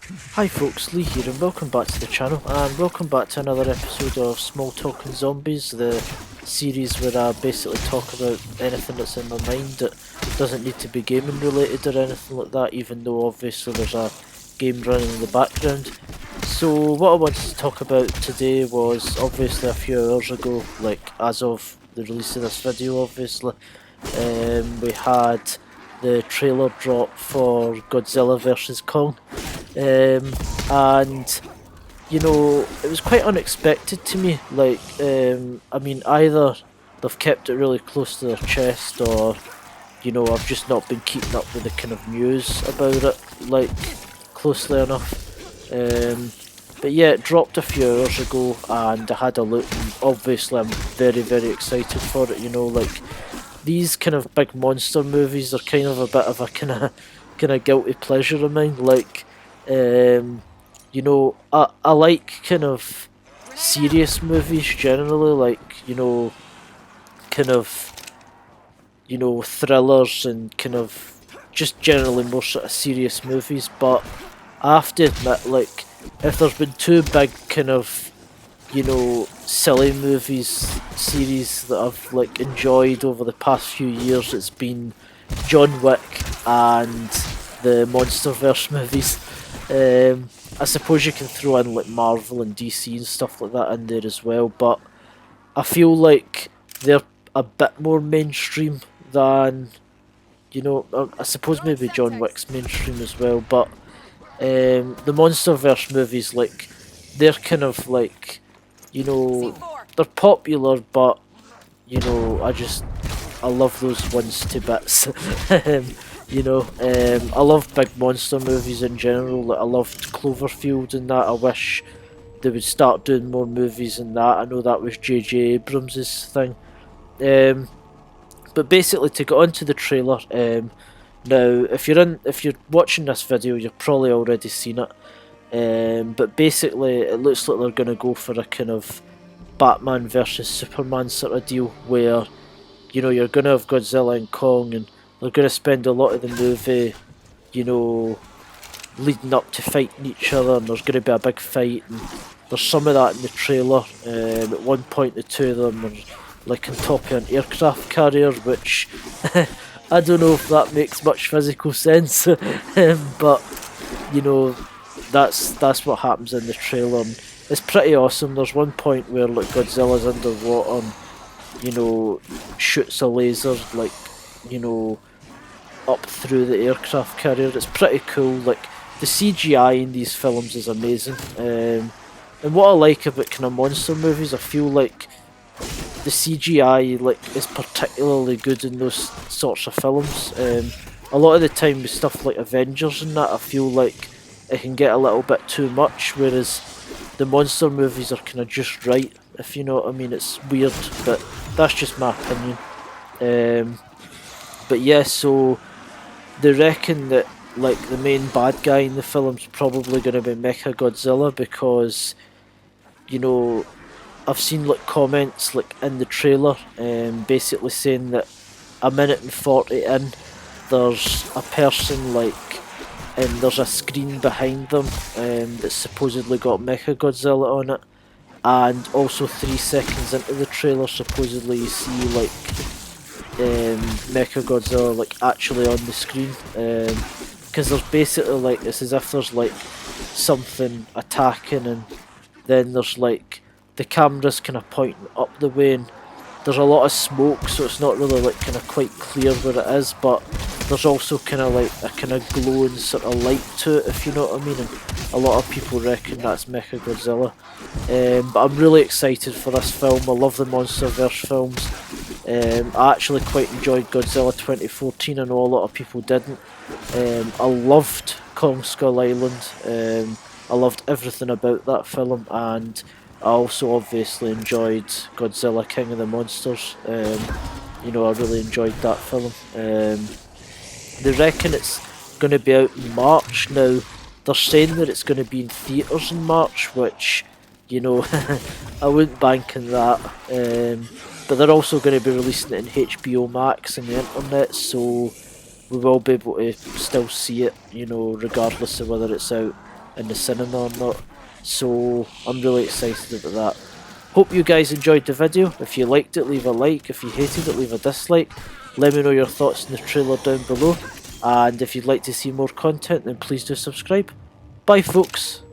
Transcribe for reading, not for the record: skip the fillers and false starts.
Hi folks, Lee here and welcome back to the channel and welcome back to another episode of Small Talking Zombies, the series where I basically talk about anything that's in my mind that doesn't need to be gaming related or anything like that, even though obviously there's a game running in the background. So what I wanted to talk about today was obviously a few hours ago, like as of the release of this video obviously, we had the trailer drop for Godzilla vs Kong. And you know, it was quite unexpected to me. Like, I mean, either they've kept it really close to their chest, or you know, I've just not been keeping up with the kind of news about it, like, closely enough. But yeah, it dropped a few hours ago, and I had a look. And obviously, I'm very, very excited for it. You know, like these kind of big monster movies are kind of a bit of a kind of guilty pleasure of mine. Like, um, you know, I like kind of serious movies generally, like, you know, kind of, you know, thrillers and kind of just generally more sort of serious movies. But I have to admit, like, if there's been two big kind of, you know, silly movies series that I've like enjoyed over the past few years, it's been John Wick and the Monsterverse movies. I suppose you can throw in like Marvel and DC and stuff like that in there as well, but I feel like they're a bit more mainstream than, you know, I suppose maybe John Wick's mainstream as well, but the Monsterverse movies, like, they're kind of like, you know, they're popular, but you know, I love those ones to bits. You know, I love big monster movies in general. Like, I loved Cloverfield and that. I wish they would start doing more movies and that. I know that was J.J. Abrams's thing. Um, but basically, to get onto the trailer, now if you're watching this video, you've probably already seen it. But basically, it looks like they're gonna go for a kind of Batman versus Superman sort of deal where, you know, you're gonna have Godzilla and Kong, and they're gonna spend a lot of the movie, you know, leading up to fighting each other, and there's gonna be a big fight, and there's some of that in the trailer. At one point, the two of them are like on top of an aircraft carrier, which I don't know if that makes much physical sense, but you know, that's what happens in the trailer. And it's pretty awesome. There's one point where like Godzilla's underwater and, you know, shoots a laser, like, you know, up through the aircraft carrier. It's pretty cool. Like, the CGI in these films is amazing. And what I like about kind of monster movies, I feel like the CGI like is particularly good in those sorts of films. A lot of the time with stuff like Avengers and that, I feel like it can get a little bit too much, whereas the monster movies are kind of just right, if you know what I mean. It's weird, but that's just my opinion. But yeah, so they reckon that like the main bad guy in the film's probably going to be Mecha Godzilla because, you know, I've seen like comments like in the trailer, basically saying that a minute and 40 in, there's a person like, and there's a screen behind them that's supposedly got Mecha Godzilla on it, and also 3 seconds into the trailer, supposedly you see like Mecha Godzilla like actually on the screen, because there's basically like, it's as if there's like something attacking, and then there's like the camera's kind of pointing up the way, and there's a lot of smoke, so it's not really like kind of quite clear where it is, but there's also kind of like a kind of glowing sort of light to it, if you know what I mean, and a lot of people reckon that's Mecha Godzilla. But I'm really excited for this film. I love the Monsterverse films. I actually quite enjoyed Godzilla 2014, I know a lot of people didn't. I loved Kong Skull Island. I loved everything about that film, and I also obviously enjoyed Godzilla King of the Monsters. You know, I really enjoyed that film. They reckon it's going to be out in March. Now, they're saying that it's going to be in theatres in March, which, you know, I wouldn't bank on that. But they're also going to be releasing it in HBO Max and the internet, so we will be able to still see it, you know, regardless of whether it's out in the cinema or not. So I'm really excited about that. Hope you guys enjoyed the video. If you liked it, leave a like. If you hated it, leave a dislike. Let me know your thoughts in the trailer down below. And if you'd like to see more content, then please do subscribe. Bye folks.